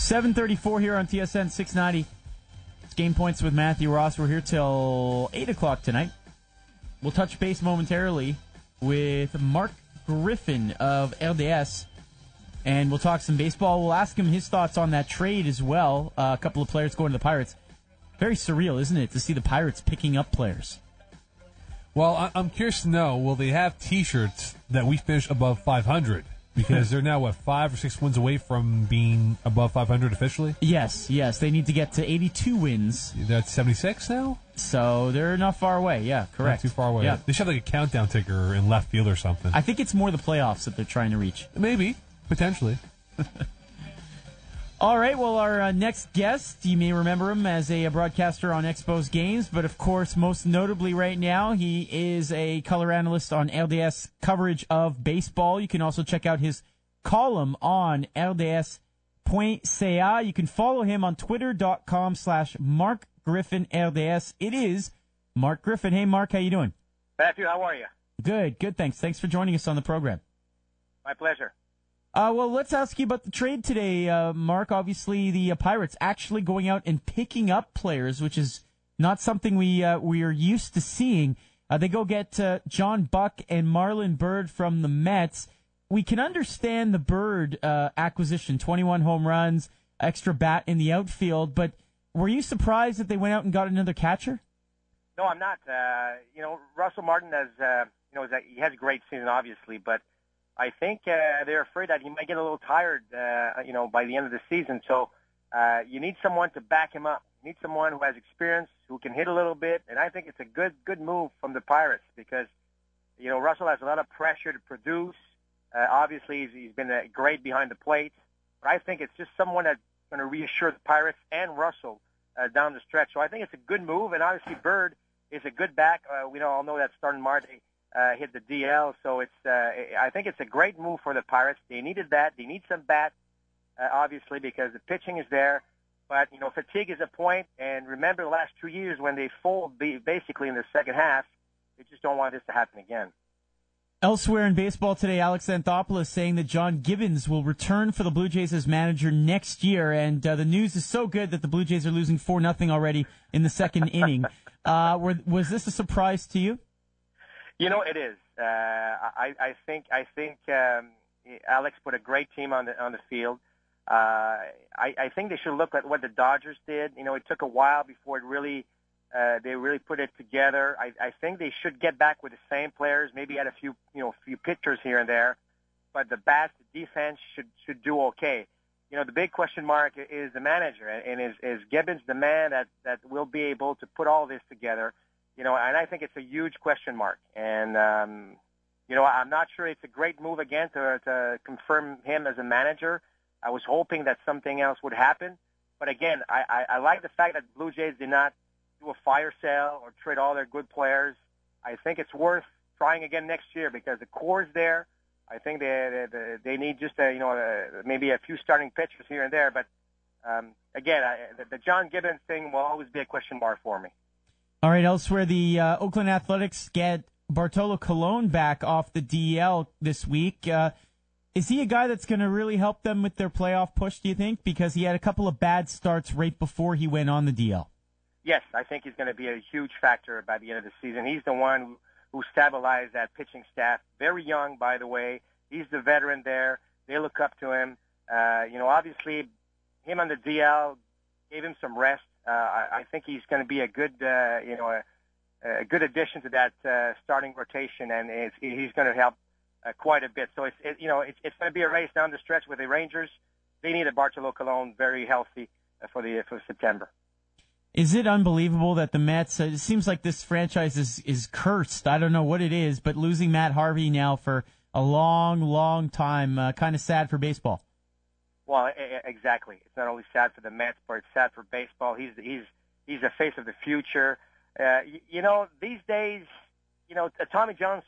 7:34 here on TSN 690. It's Game Points with Matthew Ross. We're here till 8 o'clock tonight. We'll touch base momentarily with Marc Griffin of LDS, and we'll talk some baseball. We'll ask him his thoughts on that trade as well. A couple of players going to the Pirates. Very surreal, isn't it, to see the Pirates picking up players? Well, I'm curious to know, will they have T-shirts that we finish above 500? Because they're now, 5 or 6 wins away from being above 500 officially? Yes. They need to get to 82 wins. That's 76 now? So they're not far away. Yeah, correct. Not too far away. Yeah. They should have like a countdown ticker in left field or something. I think it's more the playoffs that they're trying to reach. Maybe. Potentially. All right, well, our next guest, you may remember him as a broadcaster on Expos Games, but of course, most notably right now, he is a color analyst on LDS coverage of baseball. You can also check out his column on LDS.ca. You can follow him on twitter.com/Marc Griffin LDS. It is Marc Griffin. Hey, Mark, how you doing? Matthew, how are you? Good, thanks. Thanks for joining us on the program. My pleasure. Well, let's ask you about the trade today, Mark. Obviously, the Pirates actually going out and picking up players, which is not something we are used to seeing. They go get John Buck and Marlon Byrd from the Mets. We can understand the Byrd acquisition, 21 home runs, extra bat in the outfield, but were you surprised that they went out and got another catcher? No, I'm not. Russell Martin has, he has a great season, obviously, but I think they're afraid that he might get a little tired, by the end of the season. So you need someone to back him up. You need someone who has experience, who can hit a little bit. And I think it's a good move from the Pirates because, Russell has a lot of pressure to produce. Obviously, he's been great behind the plate. But I think it's just someone that's going to reassure the Pirates and Russell down the stretch. So I think it's a good move. And obviously, Byrd is a good back. We all know that starting Marte hit the DL, so I think it's a great move for the Pirates. They needed that. They need some bat, obviously, because the pitching is there. But, fatigue is a point, and remember the last 2 years when they fold basically in the second half, they just don't want this to happen again. Elsewhere in baseball today, Alex Anthopoulos saying that John Gibbons will return for the Blue Jays as manager next year, and the news is so good that the Blue Jays are losing 4-0 already in the second inning. Was this a surprise to you? It is. I think Alex put a great team on the field. I think they should look at what the Dodgers did. It took a while before they really put it together. I think they should get back with the same players. Maybe add a few pitchers here and there, but the bats, the defense should do okay. The big question mark is the manager, and is Gibbons the man that will be able to put all this together? And I think it's a huge question mark. And, I'm not sure it's a great move again to confirm him as a manager. I was hoping that something else would happen. But again, I like the fact that the Blue Jays did not do a fire sale or trade all their good players. I think it's worth trying again next year because the core is there. I think they need just maybe a few starting pitchers here and there. But, again, the John Gibbons thing will always be a question mark for me. All right, elsewhere, the Oakland Athletics get Bartolo Colon back off the DL this week. Is he a guy that's going to really help them with their playoff push, do you think? Because he had a couple of bad starts right before he went on the DL. Yes, I think he's going to be a huge factor by the end of the season. He's the one who stabilized that pitching staff. Very young, by the way. He's the veteran there. They look up to him. Obviously, him on the DL gave him some rest. I think he's going to be a good, a good addition to that starting rotation, and he's going to help quite a bit. So it's going to be a race down the stretch with the Rangers. They need a Bartolo Colon very healthy for September. Is it unbelievable that the Mets? It seems like this franchise is cursed. I don't know what it is, but losing Matt Harvey now for a long time, kind of sad for baseball. Well, exactly. It's not only sad for the Mets, but it's sad for baseball. He's the face of the future. These days, a Tommy John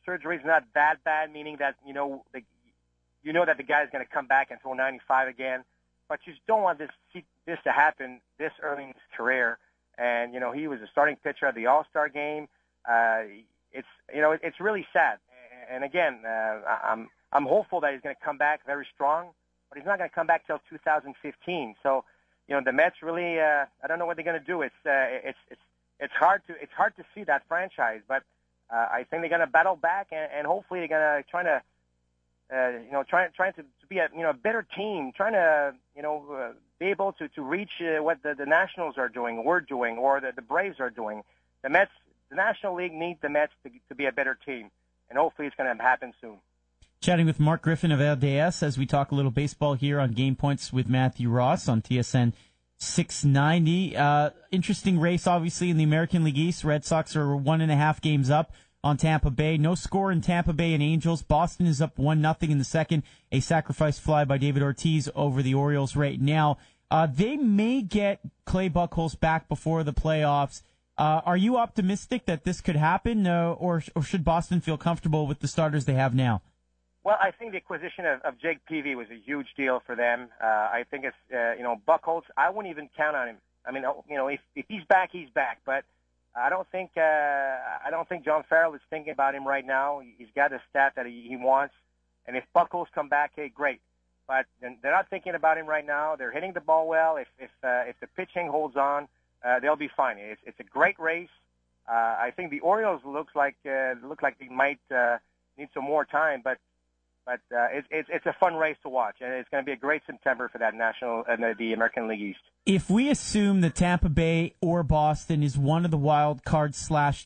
surgery is not that bad, meaning that that the guy's going to come back and throw 95 again. But you just don't want this to happen this early in his career. And he was a starting pitcher at the All-Star game. It's really sad. And again, I'm hopeful that he's going to come back very strong. but he's not going to come back till 2015. So, the Mets really, I don't know what they're going to do. It's hard to see that franchise, but I think they're going to battle back, and hopefully they're going to trying to be a better team, trying to be able to reach what the Nationals are doing, we're doing, or the Braves are doing. The National League needs the Mets to be a better team, and hopefully it's going to happen soon. Chatting with Marc Griffin of LDS as we talk a little baseball here on Game Points with Matthew Ross on TSN 690. Interesting race, obviously, in the American League East. Red Sox are 1.5 games up on Tampa Bay. No score in Tampa Bay and Angels. Boston is up 1-0 in the second. A sacrifice fly by David Ortiz over the Orioles right now. They may get Clay Buchholz back before the playoffs. Are you optimistic that this could happen, or should Boston feel comfortable with the starters they have now? Well, I think the acquisition of Jake Peavy was a huge deal for them. I think it's, Buchholz, I wouldn't even count on him. I mean, if he's back, he's back. But I don't think John Farrell is thinking about him right now. He's got a stat that he wants. And if Buchholz come back, hey, great. But they're not thinking about him right now. They're hitting the ball well. If the pitching holds on, they'll be fine. It's a great race. I think the Orioles look like they might need some more time, but it's a fun race to watch, and it's going to be a great September for that the American League East. If we assume that Tampa Bay or Boston is one of the wild card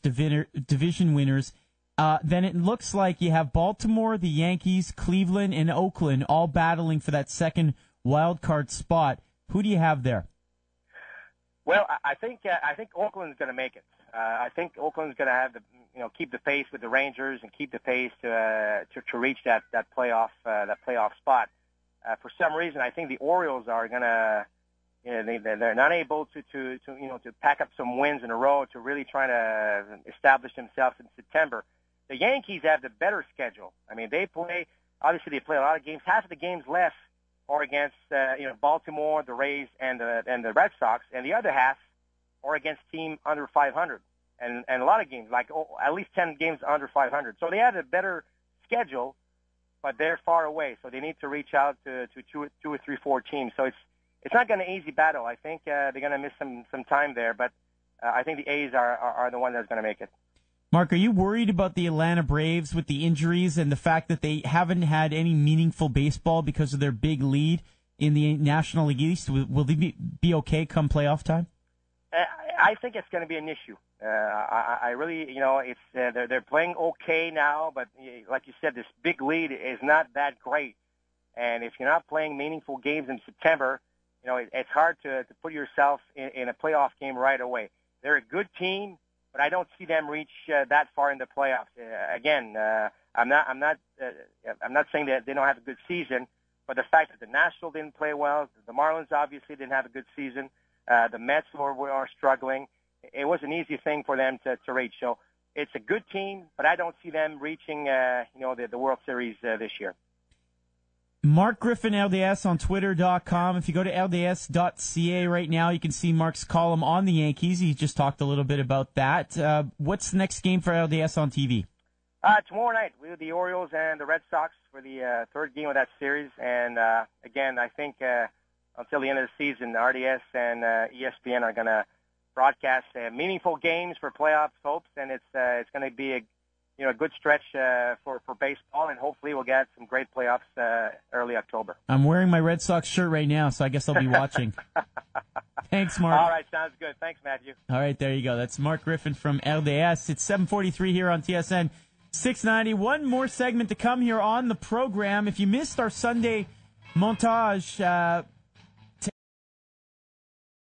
/ division winners, then it looks like you have Baltimore, the Yankees, Cleveland, and Oakland all battling for that second wild card spot. Who do you have there? Well, I think Oakland's going to make it. I think Oakland's going to have keep the pace with the Rangers and keep the pace to reach that playoff spot. For some reason, I think the Orioles are going to they're not able to pack up some wins in a row to really try to establish themselves in September. The Yankees have the better schedule. I mean, they play a lot of games. Half of the games left are against Baltimore, the Rays, and the Red Sox, and the other half are against team under 500, and a lot of games, like at least 10 games under 500. So they have a better schedule, but they're far away. So they need to reach out to two or three, 4 teams. So it's not going to be an easy battle. I think they're going to miss some time there, but I think the A's are the one that's going to make it. Mark, are you worried about the Atlanta Braves with the injuries and the fact that they haven't had any meaningful baseball because of their big lead in the National League East? Will they be okay come playoff time? I think it's going to be an issue. I really, it's they're playing okay now, but like you said, this big lead is not that great. And if you're not playing meaningful games in September, it's hard to put yourself in a playoff game right away. They're a good team, but I don't see them reach that far in the playoffs. Again, I'm not saying that they don't have a good season, but the fact that the Nationals didn't play well, the Marlins obviously didn't have a good season, the Mets are struggling. It was an easy thing for them to reach. So it's a good team, but I don't see them reaching the World Series this year. Marc Griffin, LDS, on Twitter.com. If you go to LDS.ca right now, you can see Mark's column on the Yankees. He just talked a little bit about that. What's the next game for LDS on TV? Tomorrow night, we have the Orioles and the Red Sox for the third game of that series. And, again, I think until the end of the season, RDS and ESPN are going to broadcast meaningful games for playoff hopes, and it's going to be a good stretch for baseball, and hopefully we'll get some great playoffs early October. I'm wearing my Red Sox shirt right now, so I guess I'll be watching. Thanks, Mark. All right, sounds good. Thanks, Matthew. All right, there you go. That's Marc Griffin from LDS. It's 7:43 here on TSN 690. One more segment to come here on the program. If you missed our Sunday montage,